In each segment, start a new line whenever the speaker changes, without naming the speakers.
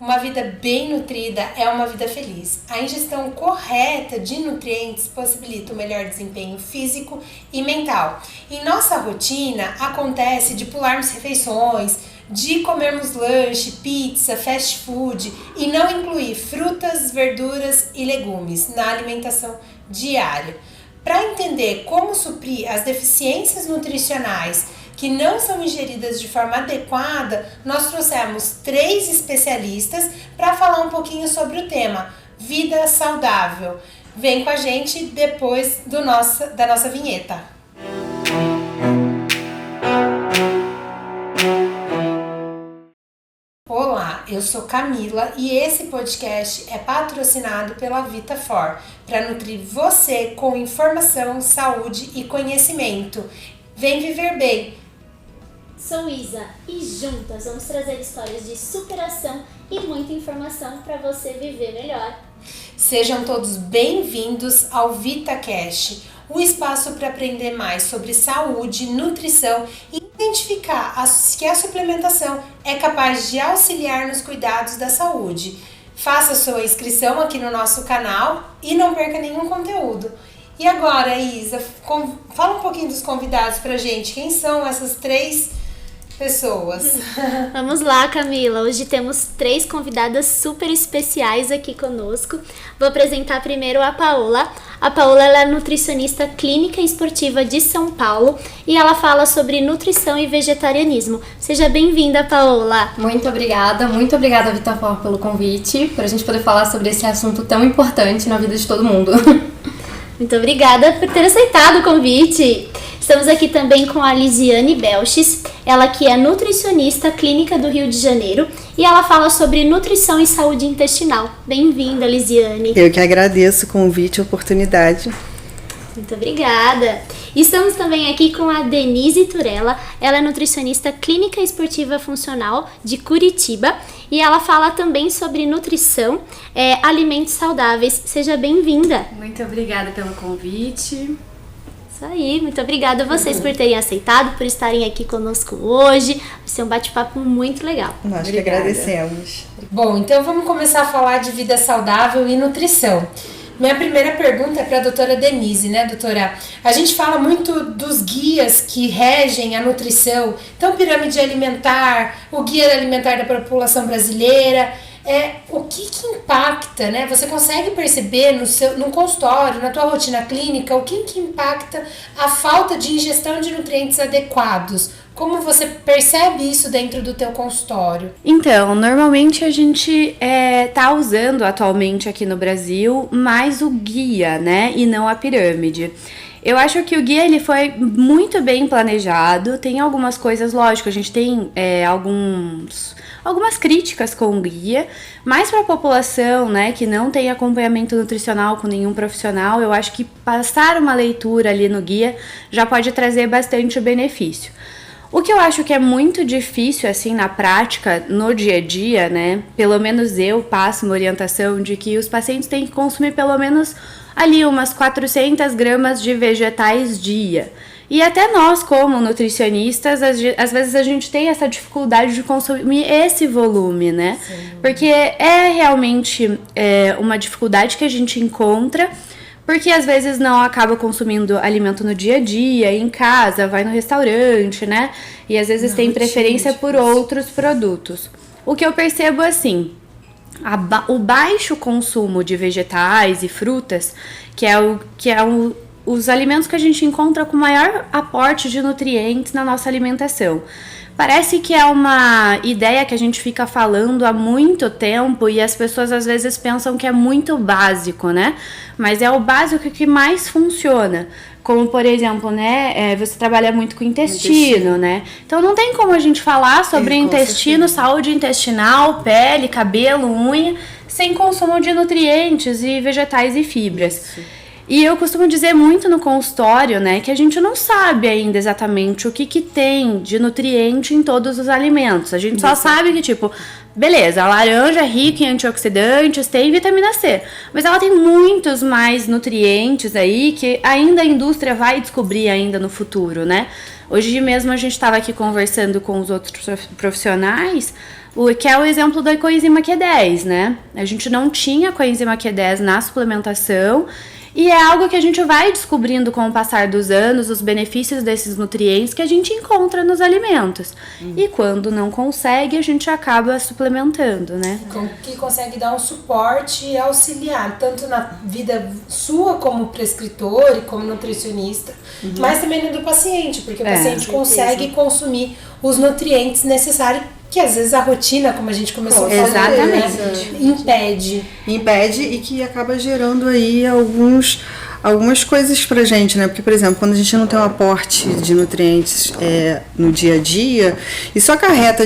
Uma vida bem nutrida é uma vida feliz. A ingestão correta de nutrientes possibilita o melhor desempenho físico e mental. Em nossa rotina, acontece de pularmos refeições, de comermos lanche, pizza, fast food e não incluir frutas, verduras e legumes na alimentação diária. Para entender como suprir as deficiências nutricionais que não são ingeridas de forma adequada, nós trouxemos 3 especialistas para falar um pouquinho sobre o tema Vida Saudável. Vem com a gente depois da nossa vinheta. Olá, eu sou Camila e esse podcast é patrocinado pela Vitafor para nutrir você com informação, saúde e conhecimento. Vem viver bem!
Sou Isa e juntas vamos trazer histórias de superação e muita informação para você viver melhor.
Sejam todos bem-vindos ao VitaCast, o espaço para aprender mais sobre saúde, nutrição e identificar que a suplementação é capaz de auxiliar nos cuidados da saúde. Faça sua inscrição aqui no nosso canal e não perca nenhum conteúdo. E agora, Isa, fala um pouquinho dos convidados pra gente. Quem são essas 3 pessoas?
Vamos lá, Camila. Hoje temos 3 convidadas super especiais aqui conosco. Vou apresentar primeiro a Paola. A Paola ela é nutricionista clínica e esportiva de São Paulo e ela fala sobre nutrição e vegetarianismo. Seja bem-vinda, Paola.
Muito obrigada, Vitafor, pelo convite, para a gente poder falar sobre esse assunto tão importante na vida de todo mundo.
Muito obrigada por ter aceitado o convite. Estamos aqui também com a Lisiane Belches, ela que é nutricionista clínica do Rio de Janeiro e ela fala sobre nutrição e saúde intestinal. Bem-vinda, Lisiane.
Eu que agradeço o convite e a oportunidade.
Muito obrigada. Estamos também aqui com a Denise Turella, ela é nutricionista clínica esportiva funcional de Curitiba e ela fala também sobre nutrição, alimentos saudáveis. Seja bem-vinda.
Muito obrigada pelo convite.
Isso aí, muito obrigada a vocês por terem aceitado, por estarem aqui conosco hoje. Vai ser um bate-papo muito legal.
Nós que agradecemos.
Bom, então vamos começar a falar de vida saudável e nutrição. Minha primeira pergunta é para a doutora Denise, né, doutora? A gente fala muito dos guias que regem a nutrição, então pirâmide alimentar, o guia alimentar da população brasileira. O que impacta, né? Você consegue perceber no consultório, na tua rotina clínica, o que impacta a falta de ingestão de nutrientes adequados? Como você percebe isso dentro do teu consultório?
Então, normalmente a gente tá usando atualmente aqui no Brasil mais o guia, né? E não a pirâmide. Eu acho que o guia ele foi muito bem planejado, tem algumas coisas, lógico, a gente tem algumas críticas com o guia, mas para a população, né, que não tem acompanhamento nutricional com nenhum profissional, eu acho que passar uma leitura ali no guia já pode trazer bastante benefício. O que eu acho que é muito difícil, assim, na prática, no dia a dia, né, pelo menos eu passo uma orientação de que os pacientes têm que consumir pelo menos ali umas 400 gramas de vegetais dia. E até nós, como nutricionistas, às vezes a gente tem essa dificuldade de consumir esse volume, né? Sim. Porque é realmente uma dificuldade que a gente encontra, porque às vezes não acaba consumindo alimento no dia a dia, em casa, vai no restaurante, né? E às vezes tem preferência por outros produtos. O que eu percebo assim, o baixo consumo de vegetais e frutas, os alimentos que a gente encontra com maior aporte de nutrientes na nossa alimentação. Parece que é uma ideia que a gente fica falando há muito tempo e as pessoas às vezes pensam que é muito básico, né? Mas é o básico que mais funciona. Como, por exemplo, né, você trabalha muito com intestino, né? Então não tem como a gente falar sobre intestino, saúde intestinal, pele, cabelo, unha, sem consumo de nutrientes e vegetais e fibras. Isso. E eu costumo dizer muito no consultório, né, que a gente não sabe ainda exatamente o que tem de nutriente em todos os alimentos. A gente só sabe que, tipo, beleza, a laranja é rica em antioxidantes, tem vitamina C, mas ela tem muitos mais nutrientes aí que ainda a indústria vai descobrir ainda no futuro, né? Hoje mesmo a gente estava aqui conversando com os outros profissionais, que é o exemplo da coenzima Q10, né? A gente não tinha coenzima Q10 na suplementação e é algo que a gente vai descobrindo com o passar dos anos, os benefícios desses nutrientes que a gente encontra nos alimentos. E quando não consegue, a gente acaba suplementando, né?
Que consegue dar um suporte e auxiliar, tanto na vida sua como prescritor e como nutricionista, mas também no do paciente, porque o paciente consegue consumir os nutrientes necessários que às vezes a rotina, como a gente começou a falar,
exatamente,
né, impede
E que acaba gerando aí algumas coisas pra gente, né? Porque, por exemplo, quando a gente não tem um aporte de nutrientes no dia a dia, isso acarreta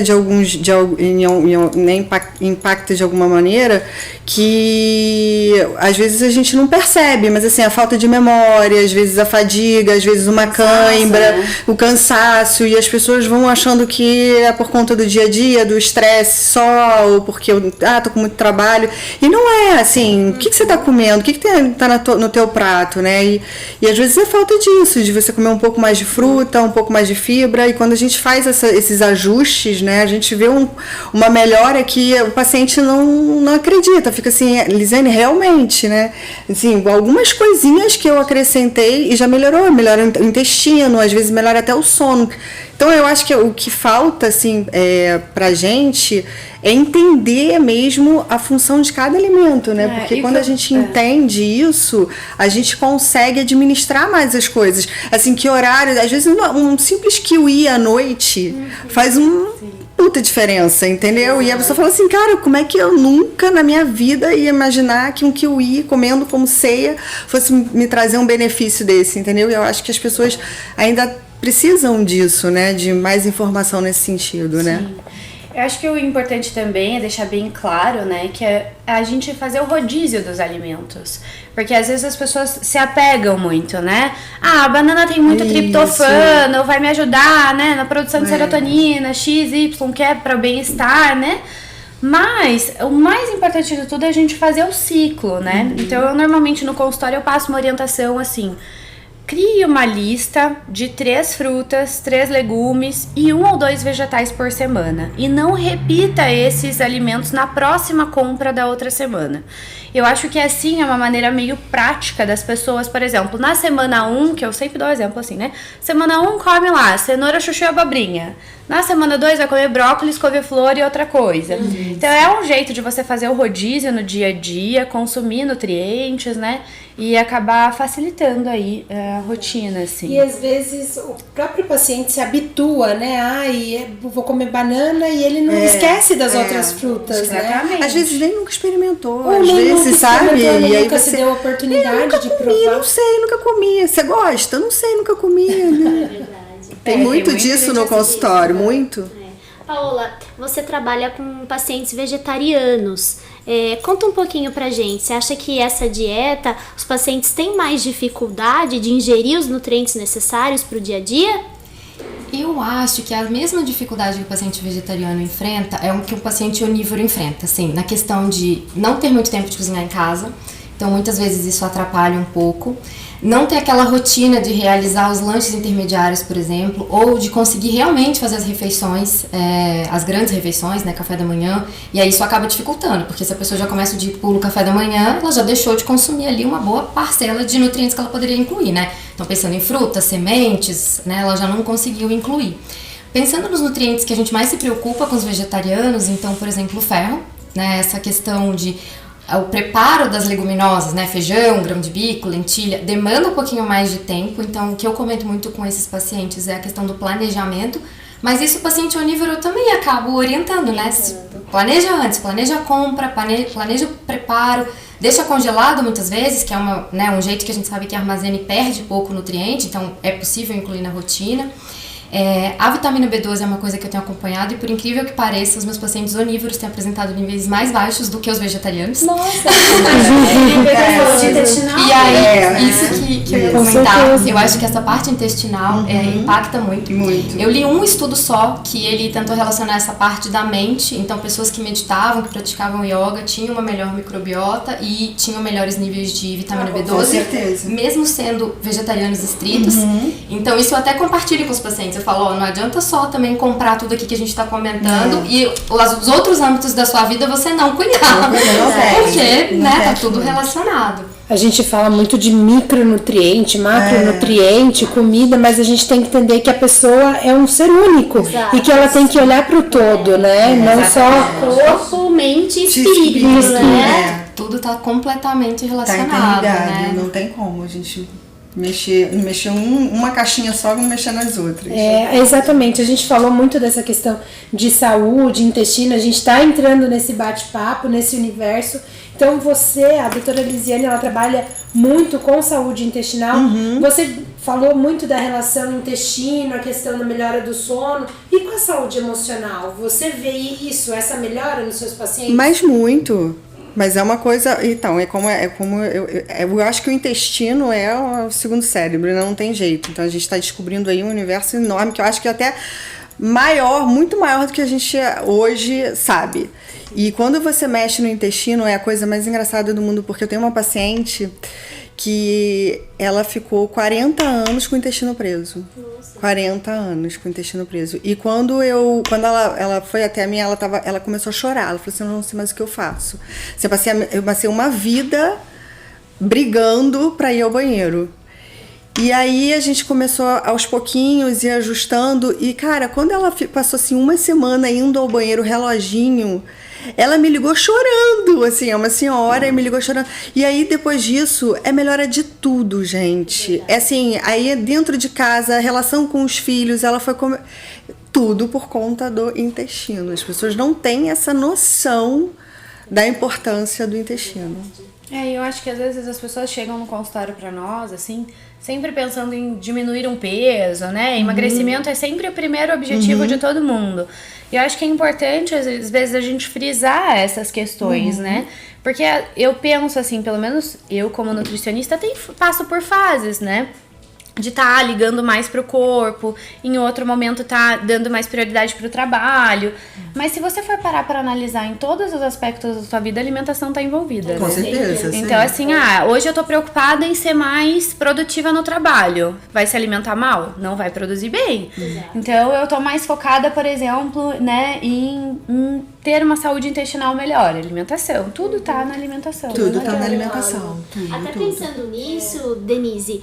impacta de alguma maneira que às vezes a gente não percebe, mas assim, a falta de memória, às vezes a fadiga, às vezes uma cãibra, o cansaço, e as pessoas vão achando que é por conta do dia a dia, do estresse só, ou porque eu tô com muito trabalho, e não é assim. O que você tá comendo? O que tá no teu prato, né? E às vezes é falta disso, de você comer um pouco mais de fruta, um pouco mais de fibra, e quando a gente faz esses ajustes, né, a gente vê uma melhora que o paciente não acredita, fica assim, Lisiane, realmente, né? Assim, algumas coisinhas que eu acrescentei e já melhora o intestino, às vezes melhora até o sono. Então eu acho que o que falta, assim, pra gente é entender mesmo a função de cada alimento, né? Porque quando a gente entende isso, a gente consegue administrar mais as coisas. Assim, que horário, às vezes um simples kiwi à noite faz puta diferença, entendeu? E a pessoa fala assim, cara, como é que eu nunca na minha vida ia imaginar que um kiwi comendo como ceia fosse me trazer um benefício desse, entendeu? E eu acho que as pessoas ainda precisam disso, né? De mais informação nesse sentido, né?
Sim. Eu acho que o importante também é deixar bem claro, né, que é a gente fazer o rodízio dos alimentos. Porque às vezes as pessoas se apegam muito, né? A banana tem muito triptofano, vai me ajudar, né, na produção de serotonina, X, Y, que é para o bem-estar, né? Mas o mais importante de tudo é a gente fazer o ciclo, né? Então eu normalmente no consultório eu passo uma orientação assim: crie uma lista de 3 frutas, 3 legumes e 1 ou 2 vegetais por semana. E não repita esses alimentos na próxima compra da outra semana. Eu acho que assim é uma maneira meio prática das pessoas, por exemplo, na semana 1, que eu sempre dou exemplo assim, né? Semana 1 come lá cenoura, chuchu e abobrinha. Na semana 2 vai comer brócolis, couve-flor e outra coisa. Então é um jeito de você fazer o rodízio no dia a dia, consumir nutrientes, né? E acabar facilitando aí a rotina, assim.
E às vezes o próprio paciente se habitua, né? Vou comer banana e ele não esquece das outras frutas,
exatamente,
né?
Às vezes nem nunca experimentou,
Ou
às vezes,
nunca
sabe?
E aí
nunca
se deu a oportunidade de
comi,
provar.
não sei, nunca comi. Você gosta? Não sei, nunca comi. Né?
É verdade.
Tem muito disso no consultório, muito.
Paola, você trabalha com pacientes vegetarianos. Conta um pouquinho pra gente. Você acha que essa dieta, os pacientes têm mais dificuldade de ingerir os nutrientes necessários para o dia a dia?
Eu acho que a mesma dificuldade que o paciente vegetariano enfrenta é o que o paciente onívoro enfrenta, assim, na questão de não ter muito tempo de cozinhar em casa. Então, muitas vezes isso atrapalha um pouco. Não ter aquela rotina de realizar os lanches intermediários, por exemplo, ou de conseguir realmente fazer as refeições, as grandes refeições, né, café da manhã, e aí isso acaba dificultando, porque se a pessoa já começa o dia pulo café da manhã, ela já deixou de consumir ali uma boa parcela de nutrientes que ela poderia incluir, né? Então, pensando em frutas, sementes, né, ela já não conseguiu incluir. Pensando nos nutrientes que a gente mais se preocupa com os vegetarianos, então, por exemplo, o ferro, né, essa questão de o preparo das leguminosas, né, feijão, grão de bico, lentilha, demanda um pouquinho mais de tempo. Então, o que eu comento muito com esses pacientes é a questão do planejamento, mas isso o paciente onívoro eu também acabo orientando, né? Planeja antes, planeja a compra, planeja o preparo, deixa congelado muitas vezes, que é um jeito que a gente sabe que armazena e perde pouco nutriente, então é possível incluir na rotina. A vitamina B12 é uma coisa que eu tenho acompanhado e, por incrível que pareça, os meus pacientes onívoros têm apresentado níveis mais baixos do que os vegetarianos.
Nossa!
E aí, isso que eu ia comentar, eu acho que essa parte intestinal impacta muito. Eu li um estudo só que ele tentou relacionar essa parte da mente, então pessoas que meditavam, que praticavam yoga, tinham uma melhor microbiota e tinham melhores níveis de vitamina B12,
com certeza,
mesmo sendo vegetarianos estritos. Então isso eu até compartilho com os pacientes. Eu falo, ó, não adianta só também comprar tudo aqui que a gente tá comentando e os outros âmbitos da sua vida você não cuidar. Porque, né, tá tudo relacionado.
A gente fala muito de micronutriente, macronutriente, comida, mas a gente tem que entender que a pessoa é um ser único.
Exato.
E que ela tem que olhar para o todo, né? Não só
corpo, mente e espírito, né?
Tudo tá completamente
Tá
relacionado,
interligado,
né?
não tem como a gente mexer uma caixinha só e não mexer nas outras.
Exatamente. A gente falou muito dessa questão de saúde, intestino, a gente está entrando nesse bate-papo, nesse universo. Então a doutora Lisiane, ela trabalha muito com saúde intestinal. Você falou muito da relação intestino, a questão da melhora do sono. E com a saúde emocional? Você vê isso, essa melhora nos seus pacientes?
Mas muito. Mas é uma coisa. Então, eu acho que o intestino é o segundo cérebro, não tem jeito. Então a gente está descobrindo aí um universo enorme que eu acho que até maior, muito maior do que a gente hoje sabe. E quando você mexe no intestino é a coisa mais engraçada do mundo, porque eu tenho uma paciente que ela ficou 40 anos com o intestino preso. Nossa. 40 anos com o intestino preso. E quando ela foi até mim, ela começou a chorar. Ela falou assim, eu não sei mais o que eu faço. Eu passei uma vida brigando para ir ao banheiro. E aí a gente começou aos pouquinhos ir ajustando. E, cara, quando ela passou assim uma semana indo ao banheiro, reloginho, ela me ligou chorando, assim, é uma senhora e me ligou chorando. E aí, depois disso, é melhora de tudo, gente. É assim, aí dentro de casa, a relação com os filhos, ela foi tudo por conta do intestino. As pessoas não têm essa noção da importância do intestino.
Eu acho que às vezes as pessoas chegam no consultório pra nós, assim, sempre pensando em diminuir um peso, né? Emagrecimento é sempre o primeiro objetivo de todo mundo. E eu acho que é importante, às vezes, a gente frisar essas questões, né? Porque eu penso, assim, pelo menos eu como nutricionista passo por fases, né? De estar ligando mais pro corpo, em outro momento tá dando mais prioridade pro trabalho. Mas se você for parar para analisar em todos os aspectos da sua vida, a alimentação tá envolvida.
Com certeza.
Então, assim, hoje eu tô preocupada em ser mais produtiva no trabalho. Vai se alimentar mal? Não vai produzir bem.
Exato.
Então, eu tô mais focada, por exemplo, né, em ter uma saúde intestinal melhor. Alimentação. Tudo tá na alimentação.
Tudo tá na alimentação.
Até pensando nisso, Denise,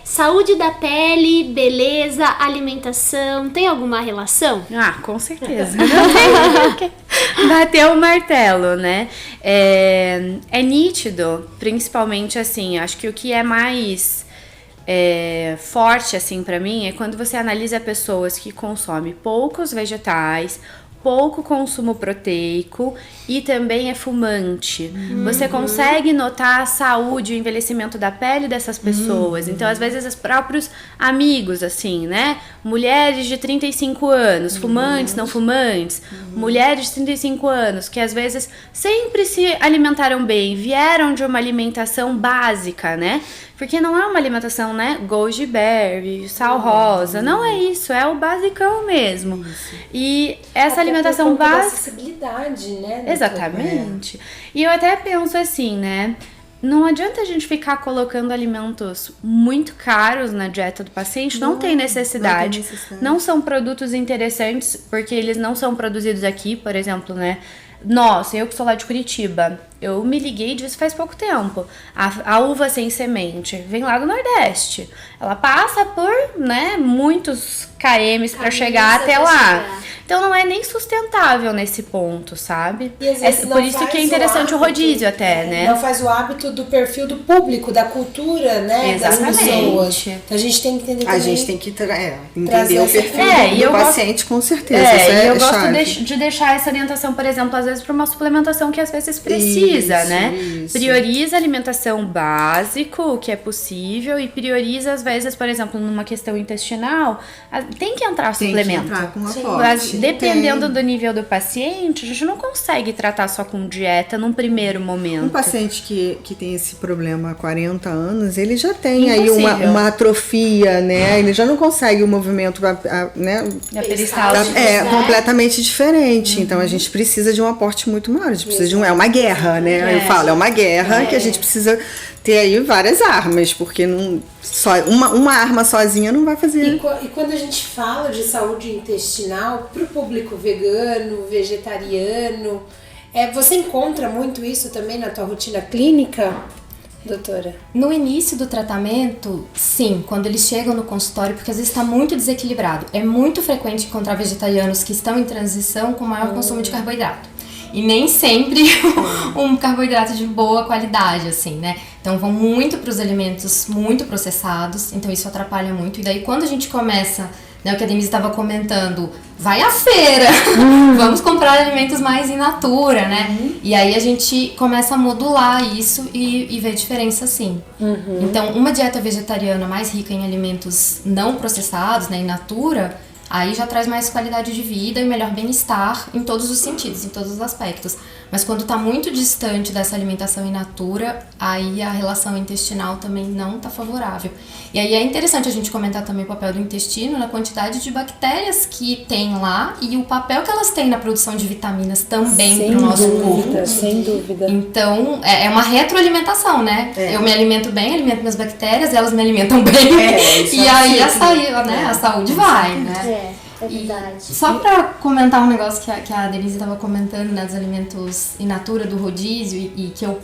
saúde da pele, beleza, alimentação, tem alguma relação?
Com certeza. Bateu o martelo, né? É nítido, principalmente assim, acho que o que é mais forte assim pra mim é quando você analisa pessoas que consomem poucos vegetais, pouco consumo proteico e também é fumante. Você consegue notar a saúde, o envelhecimento da pele dessas pessoas. Então, às vezes, os próprios amigos, assim, né? Mulheres de 35 anos, fumantes, não fumantes. Mulheres de 35 anos, que às vezes sempre se alimentaram bem, vieram de uma alimentação básica, né? Porque não é uma alimentação, né? Goji berry, sal rosa. Não é isso, é o basicão mesmo. E essa alimentação básica...
acessibilidade, né?
Exatamente. E eu até penso assim, né? Não adianta a gente ficar colocando alimentos muito caros na dieta do paciente, não tem necessidade. Não são produtos interessantes, porque eles não são produzidos aqui, por exemplo, né? Nossa, eu que sou lá de Curitiba, eu me liguei disso faz pouco tempo. A uva sem semente vem lá do Nordeste. Ela passa por, né, muitos kms para chegar até lá. Então não é nem sustentável nesse ponto, sabe?
E às vezes
por isso que é interessante o rodízio até, né?
Não faz o hábito do perfil do público, da cultura, né?
Exatamente.
Das pessoas. Então a gente tem que entender também.
A gente tem que entender o perfil do
gosto,
paciente, com certeza.
E eu gosto de deixar essa orientação, por exemplo, às vezes para uma suplementação que às vezes precisa, né? Prioriza a alimentação básico, o que é possível, e prioriza às vezes, por exemplo, numa questão intestinal, tem que entrar suplemento.
Tem que entrar com um aporte.
Dependendo do nível do paciente, a gente não consegue tratar só com dieta num primeiro momento.
Um paciente que tem esse problema há 40 anos, ele já tem aí uma atrofia, né? Ele já não consegue o movimento, né? Completamente diferente. Então a gente precisa de um aporte muito maior. A gente precisa é uma guerra, né? Eu falo, é uma guerra que a gente precisa ter aí várias armas, porque não, só uma arma sozinha não vai fazer.
E quando a gente fala de saúde intestinal, para o público vegano, vegetariano, você encontra muito isso também na tua rotina clínica, doutora?
No início do tratamento, sim, quando eles chegam no consultório, porque às vezes está muito desequilibrado. É muito frequente encontrar vegetarianos que estão em transição com maior consumo de carboidrato. E nem sempre um carboidrato de boa qualidade, assim, né? Então vão muito para os alimentos muito processados, então isso atrapalha muito. E daí quando a gente começa, né, o que a Denise estava comentando, vai à feira, vamos comprar alimentos mais in natura, né? E aí a gente começa a modular isso e ver diferença, sim. Então uma dieta vegetariana mais rica em alimentos não processados, né, in natura, aí já traz mais qualidade de vida e melhor bem-estar em todos os sentidos, em todos os aspectos. Mas quando está muito distante dessa alimentação in natura, aí a relação intestinal também não está favorável. E aí é interessante a gente comentar também o papel do intestino na quantidade de bactérias que tem lá e o papel que elas têm na produção de vitaminas também para o nosso corpo.
Sem dúvida.
Então, é uma retroalimentação, né? Eu me alimento bem, alimento minhas bactérias, elas me alimentam bem. E aí a saúde vai, né?
É verdade.
Só pra comentar um negócio que a Denise estava comentando, né, dos alimentos in natura, do rodízio, e que eu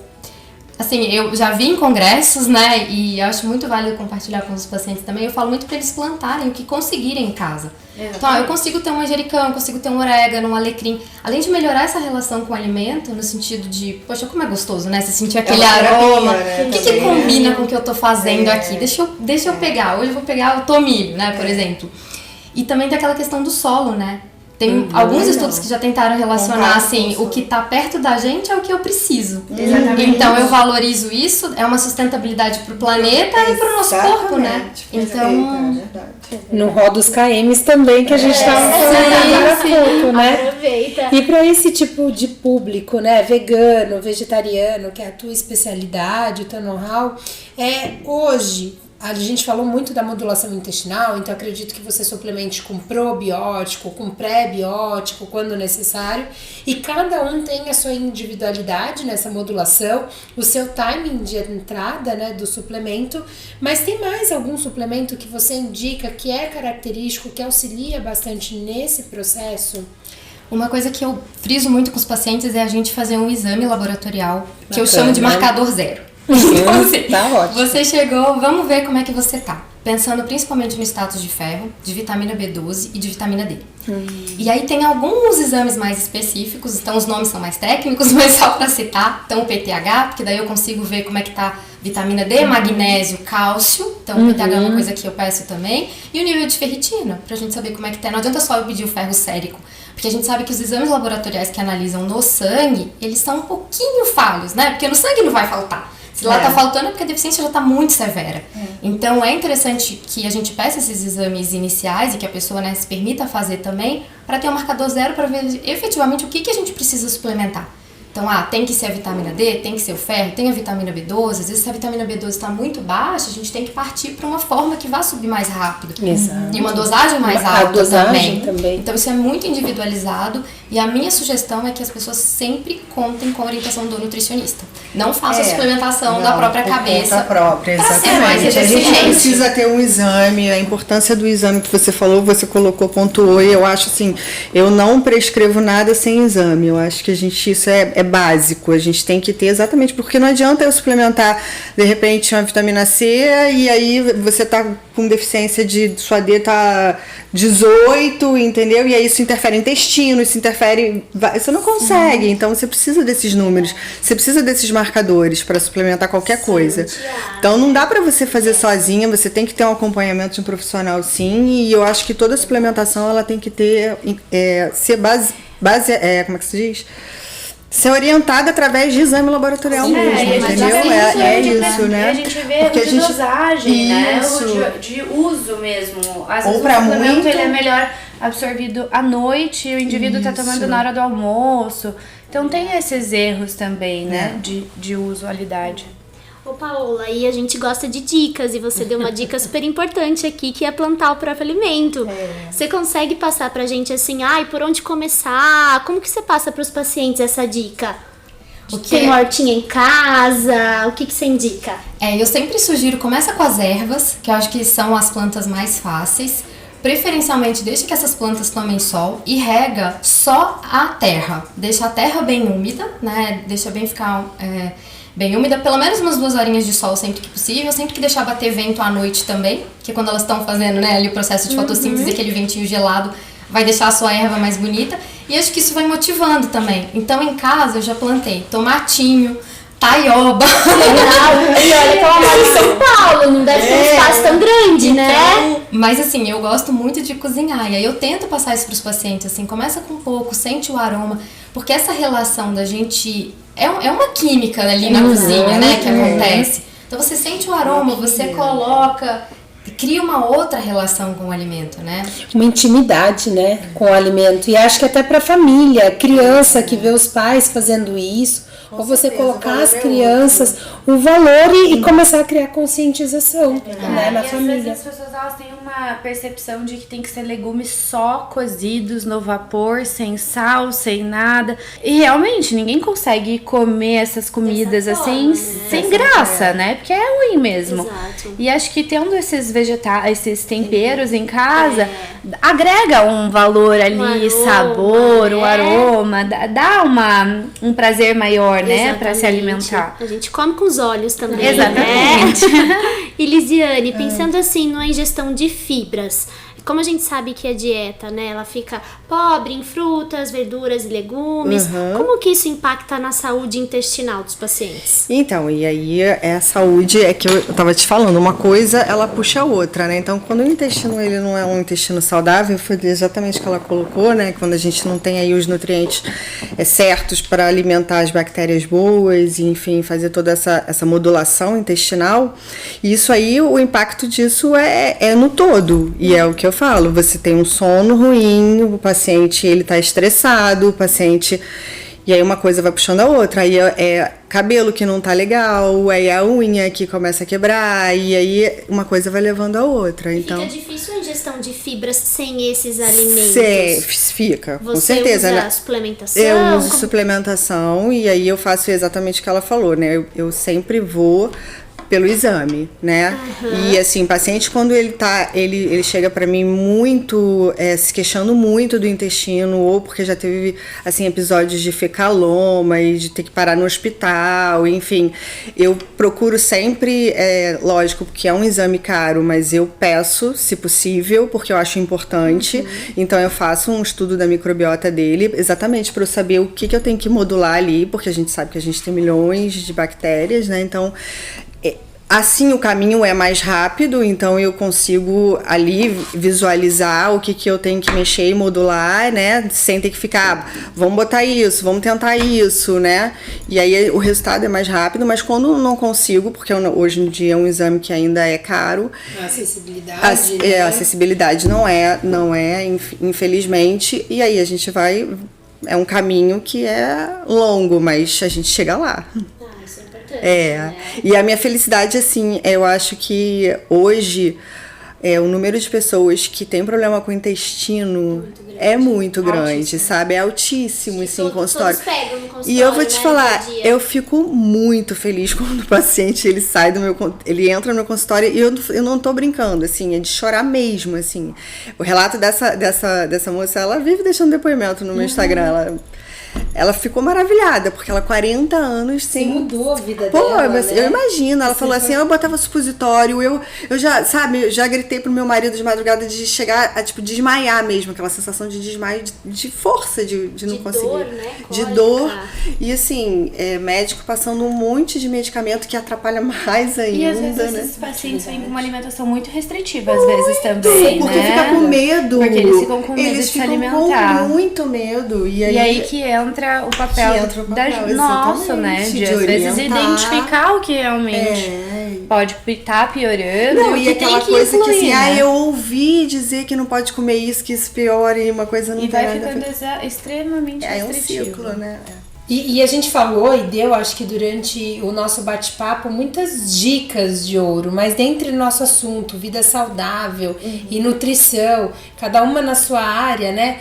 já vi em congressos, né, e eu acho muito válido compartilhar com os pacientes também. Eu falo muito pra eles plantarem o que conseguirem em casa. Então, eu consigo ter um manjericão, eu consigo ter um orégano, um alecrim. Além de melhorar essa relação com o alimento, no sentido de, poxa, como é gostoso, né, você sentir aquele aroma. O que combina com o que eu tô fazendo aqui? Deixa eu pegar. Hoje eu vou pegar o tomilho, né, por exemplo. E também tem aquela questão do solo, né? Tem alguns estudos que já tentaram relacionar, assim, o que tá perto da gente é o que eu preciso.
Exatamente.
Então eu valorizo isso, é uma sustentabilidade pro planeta e pro nosso corpo, né? Então...
No rol dos KMs também, que a gente tava falando há pouco, né?
Aproveita.
E para esse tipo de público, né, vegano, vegetariano, que é a tua especialidade, o teu know-how, hoje... A gente falou muito da modulação intestinal, então acredito que você suplemente com probiótico, com pré-biótico, quando necessário. E cada um tem a sua individualidade nessa modulação, o seu timing de entrada, né, do suplemento. Mas tem mais algum suplemento que você indica que é característico, que auxilia bastante nesse processo?
Uma coisa que eu friso muito com os pacientes é a gente fazer um exame laboratorial, que eu chamo de marcador zero. Então, assim,
tá ótimo.
Você chegou, vamos ver como é que você tá. Pensando principalmente no status de ferro, de vitamina B12 e de vitamina D. E aí tem alguns exames mais específicos, então os nomes são mais técnicos, mas só pra citar. Então o PTH, porque daí eu consigo ver como é que tá vitamina D, magnésio, cálcio. Então o PTH é uma coisa que eu peço também. E o nível de ferritina, pra gente saber como é que tá. Não adianta só eu pedir o ferro sérico. Porque a gente sabe que os exames laboratoriais que analisam no sangue, eles são um pouquinho falhos, né? Porque no sangue não vai faltar. Se lá tá faltando é porque a deficiência já tá muito severa. Então é interessante que a gente peça esses exames iniciais e que a pessoa, né, se permita fazer também, para ter um marcador zero para ver efetivamente o que a gente precisa suplementar. Então, tem que ser a vitamina D, tem que ser o ferro, tem a vitamina B12. Às vezes, se a vitamina B12 está muito baixa, a gente tem que partir para uma forma que vá subir mais rápido.
Exato.
E uma dosagem mais alta
a dosagem também.
Então, isso é muito individualizado. E a minha sugestão é que as pessoas sempre contem com a orientação do nutricionista. Não faça a suplementação da própria cabeça.
Da própria,
pra ser mais
exatamente. A gente
eficiente.
precisa ter um exame, a importância do exame que você falou, você colocou, pontuou, e eu acho assim, eu não prescrevo nada sem exame. Eu acho que isso é básico, a gente tem que ter exatamente, porque não adianta eu suplementar, de repente, uma vitamina C, e aí você tá com deficiência de sua D tá 18, entendeu? E aí isso interfere no intestino, isso interfere... Você não consegue, então você precisa desses números, você precisa desses marcadores para suplementar qualquer coisa. Então não dá para você fazer sozinha, você tem que ter um acompanhamento de um profissional, sim, e eu acho que toda suplementação ela tem que ter, ser como é que se diz? Ser orientada através de exame laboratorial mesmo, entendeu? Isso, né?
A gente vê erro de dosagem, né? Erro de uso mesmo. Às vezes o suplemento ele é melhor absorvido à noite e o indivíduo está tomando na hora do almoço. Então tem esses erros também, né? De usualidade.
Ô Paola, e a gente gosta de dicas, e você deu uma dica super importante aqui, que é plantar o próprio alimento. Você consegue passar pra gente assim, por onde começar? Como que você passa pros pacientes essa dica? Tem uma hortinha em casa, o que você indica?
Eu sempre sugiro, começa com as ervas, que eu acho que são as plantas mais fáceis. Preferencialmente, deixa que essas plantas tomem sol e rega só a terra. Deixa a terra bem úmida, né? Deixa bem ficar bem úmida, pelo menos umas 2 horinhas de sol sempre que possível. Sempre que deixar bater vento à noite também, que quando elas estão fazendo, né, ali o processo de fotossíntese, aquele ventinho gelado vai deixar a sua erva mais bonita. E acho que isso vai motivando também. Então, em casa, eu já plantei tomatinho, taioba.
E olha que ela mora em São Paulo, não deve ter um espaço tão grande, né?
Mas assim, eu gosto muito de cozinhar. E aí eu tento passar isso pros pacientes, assim, começa com pouco, sente o aroma. Porque essa relação da gente... É uma química ali na cozinha, né, que acontece. Então você sente o aroma, você coloca... Cria uma outra relação com o alimento, né?
Uma intimidade, né, com o alimento. E acho que até para a família, criança que vê os pais fazendo isso, ou você colocar as crianças o valor e começar a criar conscientização, né, na família.
Às vezes as pessoas elas têm uma percepção de que tem que ser legumes só cozidos no vapor, sem sal, sem nada. E realmente ninguém consegue comer essas comidas assim sem graça, né? Porque é ruim mesmo.
Exato.
E acho que tendo esses esses temperos em casa, agrega um valor ali, sabor, o aroma, dá um prazer maior, né, para se alimentar.
A gente come com os olhos também.
Exatamente.
Né? E Lisiane, pensando assim numa ingestão de fibras, como a gente sabe que a dieta, né, ela fica pobre em frutas, verduras e legumes, como que isso impacta na saúde intestinal dos pacientes?
Então, e aí a saúde, é que eu tava te falando, uma coisa ela puxa a outra, né? Então, quando o intestino ele não é um intestino saudável, foi exatamente o que ela colocou, né? Quando a gente não tem aí os nutrientes certos para alimentar as bactérias boas e, enfim, fazer toda essa modulação intestinal, isso aí, o impacto disso é no todo, e é o que eu falo, você tem um sono ruim, o paciente ele tá estressado, o paciente... E aí uma coisa vai puxando a outra, aí é cabelo que não tá legal, aí a unha que começa a quebrar, e aí uma coisa vai levando a outra. Então,
fica difícil a ingestão de fibras sem esses alimentos?
Fica, com
Você
certeza.
usa
Né?
suplementação?
Eu uso suplementação e aí eu faço exatamente o que ela falou, né? Eu sempre vou pelo exame, né? E assim, paciente quando ele chega para mim muito se queixando muito do intestino, ou porque já teve assim episódios de fecaloma e de ter que parar no hospital, enfim, eu procuro sempre, lógico, porque é um exame caro, mas eu peço, se possível, porque eu acho importante. Então eu faço um estudo da microbiota dele, exatamente para eu saber o que eu tenho que modular ali, porque a gente sabe que a gente tem milhões de bactérias, né? Então assim o caminho é mais rápido, então eu consigo ali visualizar o que eu tenho que mexer e modular, né? Sem ter que ficar, vamos botar isso, vamos tentar isso, né? E aí o resultado é mais rápido, mas quando não consigo, porque hoje em dia é um exame que ainda é caro.
A acessibilidade.
A acessibilidade não é, infelizmente, e aí a gente vai... É um caminho que é longo, mas a gente chega lá.
Isso é importante.
Né? E a minha felicidade, assim, eu acho que hoje o número de pessoas que tem problema com o intestino é muito grande, sabe? É altíssimo, assim, no consultório.
Todos pegam no consultório.
E eu vou te falar,
dia.
eu fico muito feliz quando o paciente ele entra no meu consultório e eu não tô brincando, assim, é de chorar mesmo, assim. O relato dessa moça, ela vive deixando depoimento no meu Instagram, ela ficou maravilhada, porque ela 40 anos sem...
mudou a vida
Pô,
dela, né?
Eu imagino, ela falou assim, eu botava supositório, eu já, sabe, já gritei pro meu marido de madrugada de chegar a, tipo, desmaiar mesmo, aquela sensação de desmaio, de força, de não conseguir.
Dor, né?
De dor, e assim, médico passando um monte de medicamento que atrapalha mais ainda,
E às vezes
né?
esses pacientes vêm com uma alimentação muito restritiva, às vezes também,
porque
né?
fica com medo.
Porque eles ficam com medo de se alimentar.
Com muito medo. E aí
que entra o papel, nosso, né? De às vezes
orientar.
identificar o que realmente pode estar piorando.
Não,
e
e
o que tem
aquela
que
coisa
incluir,
que assim,
né?
eu ouvi dizer que não pode comer isso, que isso piora e uma coisa não
E
tem
vai
nada a ver.
ficando extremamente
É um
restritivo.
ciclo, né?
E a gente falou e deu, acho que durante o nosso bate-papo, muitas dicas de ouro, mas dentro do nosso assunto, vida saudável e nutrição, cada uma na sua área, né?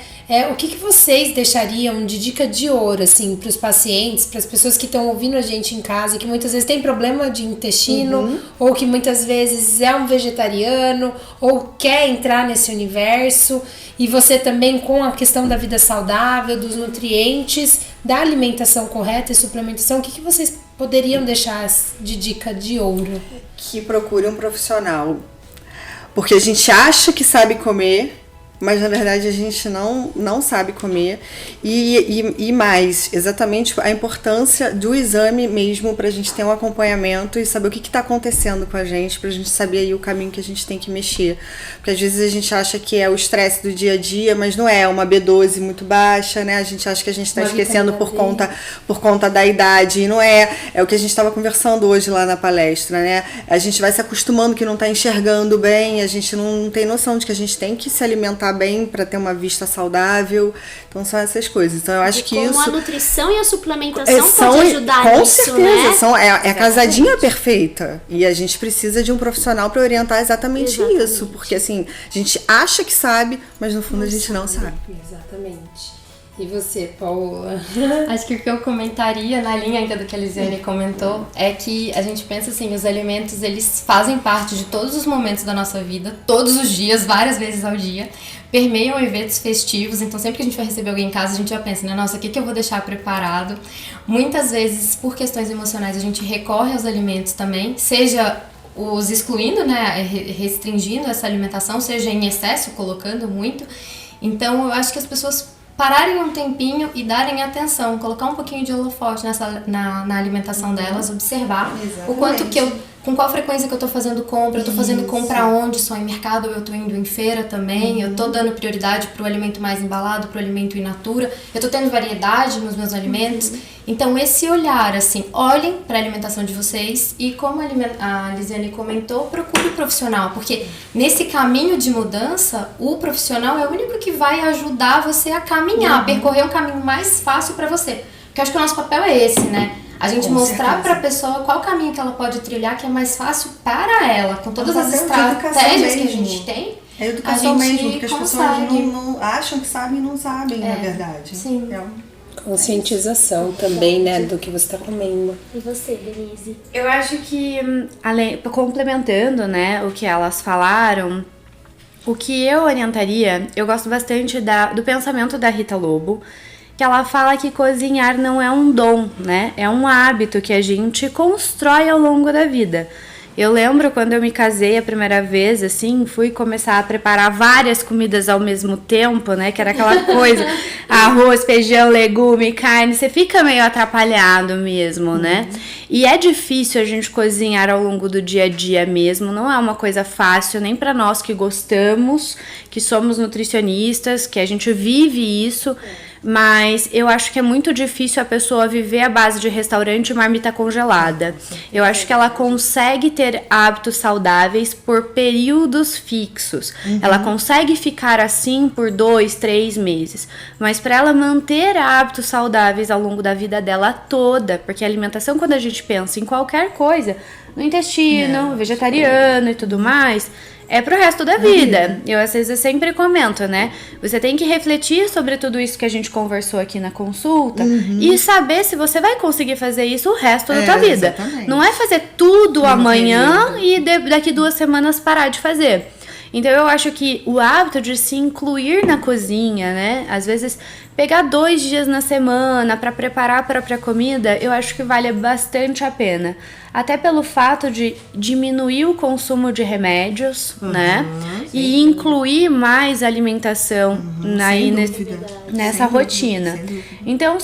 O que vocês deixariam de dica de ouro, assim, para os pacientes, para as pessoas que estão ouvindo a gente em casa, que muitas vezes tem problema de intestino, ou que muitas vezes é um vegetariano, ou quer entrar nesse universo, e você também com a questão da vida saudável, dos nutrientes, da alimentação correta e suplementação, o que vocês poderiam deixar de dica de ouro?
Que procure um profissional. Porque a gente acha que sabe comer, mas na verdade a gente não sabe comer. E mais, exatamente a importância do exame mesmo pra gente ter um acompanhamento e saber o que tá acontecendo com a gente, pra gente saber aí o caminho que a gente tem que mexer. Porque às vezes a gente acha que é o estresse do dia a dia, mas não é uma B12 muito baixa, né? A gente acha que a gente tá esquecendo por conta da idade, e não é. É o que a gente tava conversando hoje lá na palestra, né? A gente vai se acostumando que não tá enxergando bem, a gente não tem noção de que a gente tem que se alimentar bem para ter uma vista saudável. Então são essas coisas. Então eu acho que
como
isso...
a nutrição e a suplementação pode ajudar
com
nisso,
certeza,
né?
É a casadinha perfeita. E a gente precisa de um profissional para orientar exatamente isso. Porque assim, a gente acha que sabe, mas no fundo a gente não sabe.
Exatamente. E você, Paola?
Acho que o que eu comentaria na linha ainda do que a Lisiane comentou é que a gente pensa assim, os alimentos eles fazem parte de todos os momentos da nossa vida, todos os dias, várias vezes ao dia, permeiam eventos festivos, então sempre que a gente vai receber alguém em casa a gente já pensa, né, nossa, o que eu vou deixar preparado? Muitas vezes, por questões emocionais, a gente recorre aos alimentos também, seja os excluindo, né, restringindo essa alimentação, seja em excesso, colocando muito. Então eu acho que as pessoas pararem um tempinho e darem atenção, colocar um pouquinho de holofote na alimentação delas, observar o quanto que com qual frequência que eu tô fazendo compra, eu tô fazendo compra onde, só em mercado ou eu tô indo em feira também, eu tô dando prioridade pro alimento mais embalado, pro alimento in natura, eu tô tendo variedade nos meus alimentos. Então esse olhar, assim, olhem para a alimentação de vocês e como a Lisiane comentou, procure o profissional, porque nesse caminho de mudança, o profissional é o único que vai ajudar você a caminhar, percorrer um caminho mais fácil para você. Porque eu acho que o nosso papel é esse, né? A gente mostrar para a pessoa qual caminho que ela pode trilhar que é mais fácil para ela, com todas as estratégias que a gente tem.
É educação mesmo, porque as pessoas não acham que sabem e não sabem, na verdade.
Sim.
Conscientização também, né, do que você está comendo.
E você, Denise?
Eu acho que, complementando, né, o que elas falaram, o que eu orientaria, eu gosto bastante do pensamento da Rita Lobo, que ela fala que cozinhar não é um dom, né? É um hábito que a gente constrói ao longo da vida. Eu lembro quando eu me casei a primeira vez, assim, fui começar a preparar várias comidas ao mesmo tempo, né? Que era aquela coisa, arroz, feijão, legume, carne, você fica meio atrapalhado mesmo, né? E é difícil a gente cozinhar ao longo do dia a dia mesmo, não é uma coisa fácil, nem para nós que gostamos, que somos nutricionistas, que a gente vive isso. Mas eu acho que é muito difícil a pessoa viver à base de restaurante e marmita congelada. Eu acho que ela consegue ter hábitos saudáveis por períodos fixos. Ela consegue ficar assim por 2, 3 meses. Mas para ela manter hábitos saudáveis ao longo da vida dela toda, porque a alimentação, quando a gente pensa em qualquer coisa, no intestino, vegetariano e tudo mais, é pro resto da vida. Eu às vezes sempre comento, né? Você tem que refletir sobre tudo isso que a gente conversou aqui na consulta e saber se você vai conseguir fazer isso o resto da tua vida.
Exatamente.
Não é fazer tudo amanhã e daqui 2 semanas parar de fazer. Então eu acho que o hábito de se incluir na cozinha, né? Às vezes pegar 2 dias na semana para preparar a própria comida, eu acho que vale bastante a pena. Até pelo fato de diminuir o consumo de remédios, né? E incluir mais alimentação nessa rotina. Então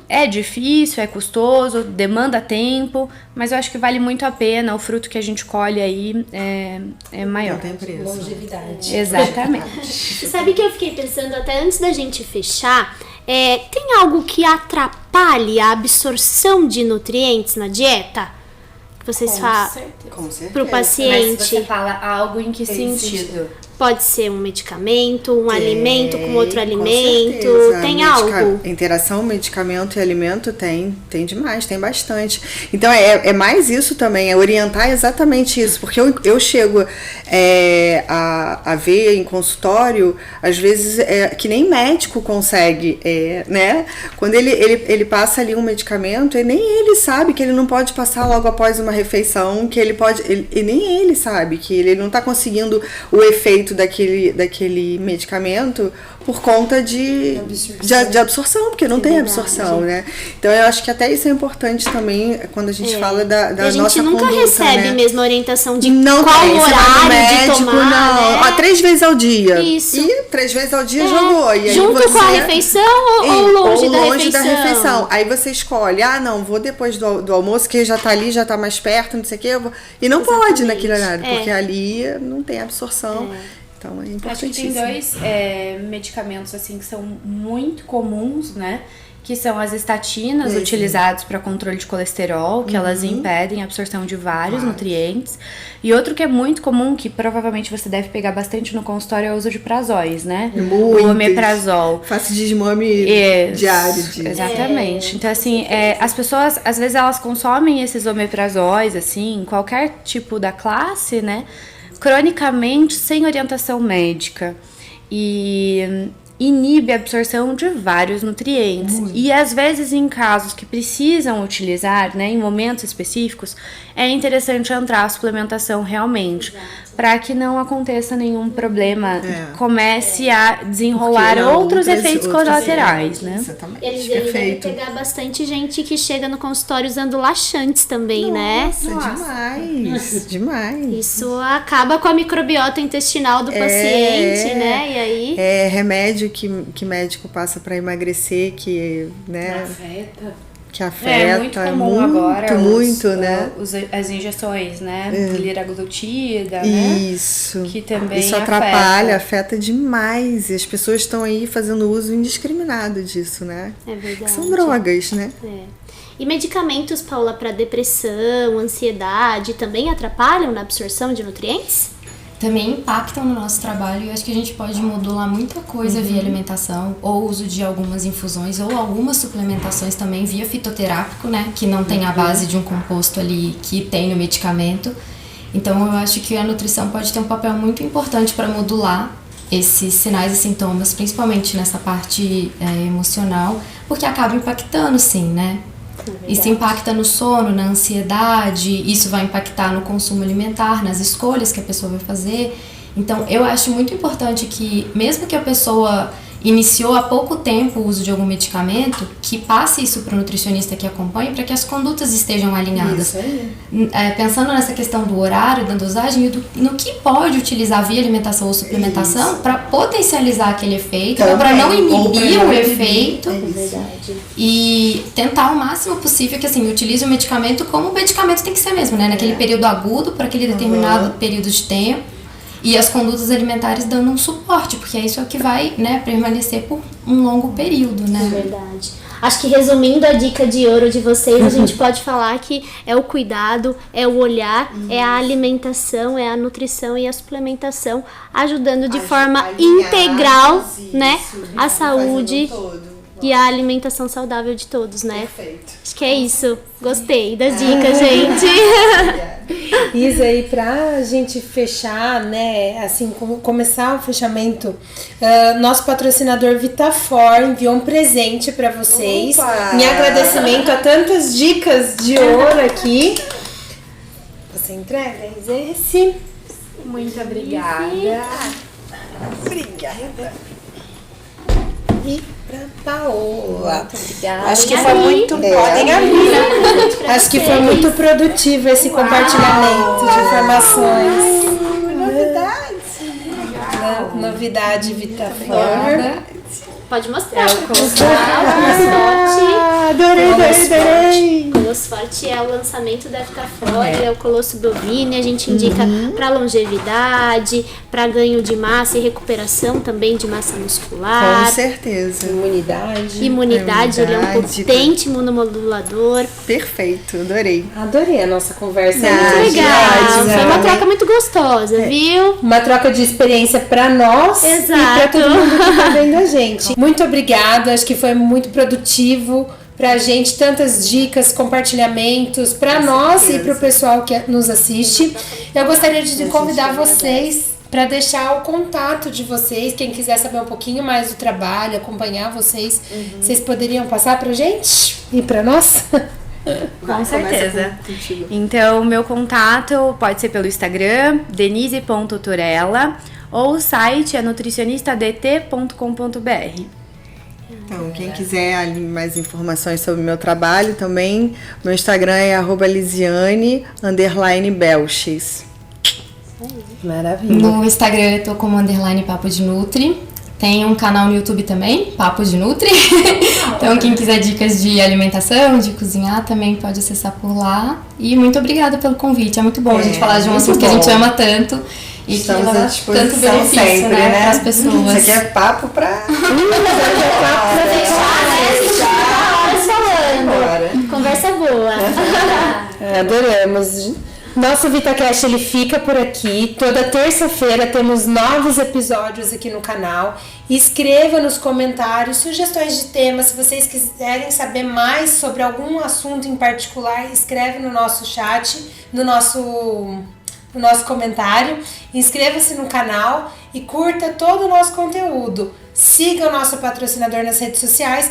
é difícil, é custoso, demanda tempo, mas eu acho que vale muito a pena. O fruto que a gente colhe aí é maior.
Não tem preço.
Longevidade.
Exatamente.
Você sabe que eu fiquei pensando, até antes da gente fechar, tem algo que atrapalhe a absorção de nutrientes na dieta? Que vocês falam
Com certeza.
pro paciente?
Mas você fala algo em que sentido?
Pode ser um medicamento, um alimento com outro alimento,
certeza.
tem algo?
Interação medicamento e alimento tem demais, tem bastante. Então é mais isso também, é orientar exatamente isso, porque eu chego a ver em consultório, às vezes que nem médico consegue, né? Quando ele passa ali um medicamento, e nem ele sabe que ele não pode passar logo após uma refeição, que ele pode, e nem ele sabe que ele não está conseguindo o efeito daquele medicamento por conta de absorção, porque não tem absorção, né? Então eu acho que até isso é importante também quando a gente fala da nossa conduta. A gente nunca
recebe mesmo orientação de
não
qual
tem.
horário
Médico,
de tomar,
não. 3 vezes ao dia.
Isso.
E 3 vezes ao dia jogou. E aí
junto com a refeição ou longe da refeição?
Aí você escolhe, não, vou depois do almoço, que já tá ali, já tá mais perto, não sei o quê. E não pode naquele horário, porque ali não tem absorção. Então é importantíssimo.
Acho que tem 2 medicamentos assim que são muito comuns, né? Que são as estatinas utilizadas para controle de colesterol, que elas impedem a absorção de vários nutrientes. E outro que é muito comum, que provavelmente você deve pegar bastante no consultório, é o uso de prazóis, né?
Muito.
O omeprazol.
Faço desmame diário disso.
Exatamente. Então, assim, as pessoas, às vezes, elas consomem esses omeprazóis, assim, em qualquer tipo da classe, né? Cronicamente, sem orientação médica. E inibe a absorção de vários nutrientes. E às vezes em casos que precisam utilizar, né, em momentos específicos, é interessante entrar a suplementação realmente, para que não aconteça nenhum problema, comece a desenrolar outros efeitos colaterais, né?
Exatamente.
Eles devem pegar bastante gente que chega no consultório usando laxantes também, né?
Demais.
Isso acaba com a microbiota intestinal do paciente, né? E aí...
remédio que médico passa para emagrecer, que, né? Que afeta.
É muito comum agora.
Muito, né?
As injeções, né? Liraglutida, né?
Isso.
Que também
isso atrapalha, afeta demais. E as pessoas estão aí fazendo uso indiscriminado disso, né?
É verdade.
Que são drogas, né?
E medicamentos, Paula, para depressão, ansiedade, também atrapalham na absorção de nutrientes?
Também impactam no nosso trabalho e acho que a gente pode modular muita coisa via alimentação, ou uso de algumas infusões, ou algumas suplementações também via fitoterápico, né? Que não tem a base de um composto ali que tem no medicamento. Então eu acho que a nutrição pode ter um papel muito importante para modular esses sinais e sintomas, principalmente nessa parte emocional, porque acaba impactando sim, né? Isso impacta no sono, na ansiedade, isso vai impactar no consumo alimentar, nas escolhas que a pessoa vai fazer. Então, eu acho muito importante que, mesmo que a pessoa iniciou há pouco tempo o uso de algum medicamento, que passe isso para o nutricionista que acompanhe, para que as condutas estejam alinhadas.
Isso aí.
Pensando nessa questão do horário, da dosagem, e no que pode utilizar via alimentação ou suplementação para potencializar aquele efeito, para não inibir o efeito.
É verdade.
E tentar o máximo possível que, assim, utilize o medicamento como o medicamento tem que ser mesmo, né? Naquele período agudo, para aquele determinado período de tempo. E as condutas alimentares dando um suporte, porque isso é o que vai, né, permanecer por um longo período, né?
É verdade. Acho que resumindo a dica de ouro de vocês, a gente pode falar que é o cuidado, é o olhar, é a alimentação, é a nutrição e a suplementação, ajudando de forma integral, né, a saúde e a alimentação saudável de todos, né?
Perfeito.
Acho que é isso. Gostei das dicas, gente.
Isa, aí pra gente fechar, né, assim, começar o fechamento, nosso patrocinador Vitafor enviou um presente pra vocês.
Opa!
Em agradecimento a tantas dicas de ouro aqui. Você entrega, Isa, esse?
Muito obrigada.
Obrigada.
E pra Paola.
Muito obrigada.
Acho que foi muito... Podem abrir. Acho que foi muito produtivo esse compartilhamento de informações.
Novidade.
Novidade Vitafor.
Pode mostrar
É o
pro
Colosso
pessoal.
Adorei!
Colosso Forte é o lançamento da Vitafore, é o Colosso Bovine. A gente indica para longevidade, para ganho de massa e recuperação também de massa muscular.
Com certeza.
Imunidade, ele é um
Imunidade.
potente imunomodulador.
Perfeito, adorei.
Adorei a nossa conversa.
Muito legal.
Verdade,
Foi uma
né?
troca muito gostosa, viu?
Uma troca de experiência pra nós e pra
Exato.
todo mundo que tá vendo a gente. Muito obrigada, acho que foi muito produtivo pra gente, tantas dicas, compartilhamentos pra nós e pro pessoal que nos assiste. Eu gostaria de convidar vocês para deixar o contato de vocês, quem quiser saber um pouquinho mais do trabalho, acompanhar vocês, vocês poderiam passar pra gente e pra nós?
Com certeza. Então, meu contato pode ser pelo Instagram, denise.turella, ou o site é nutricionistadt.com.br.
Então, quem quiser ali mais informações sobre o meu trabalho também, meu Instagram é @lisiane_belches.
Maravilha.
No Instagram eu tô como _ Papo de Nutri. Tem um canal no YouTube também, Papo de Nutri. Então quem quiser dicas de alimentação, de cozinhar, também pode acessar por lá. E muito obrigada pelo convite. É muito bom a gente falar de um assunto que a gente ama tanto. E
Estamos
que
à
leva
disposição
tanto benefício,
sempre,
né,
né?
para as pessoas.
Isso aqui é papo pra...
Conversa boa.
Adoramos. Nosso VitaCast ele fica por aqui. Toda terça-feira temos novos episódios aqui no canal. Escreva nos comentários sugestões de temas. Se vocês quiserem saber mais sobre algum assunto em particular, escreve no nosso chat, no nosso comentário. Inscreva-se no canal e curta todo o nosso conteúdo. Siga o nosso patrocinador nas redes sociais,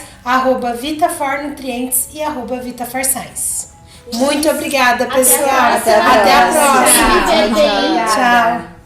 @VitaForNutrientes e @VitaForScience. Muito obrigada, pessoal.
Até a próxima.
Até a próxima.
Tchau.
Tchau.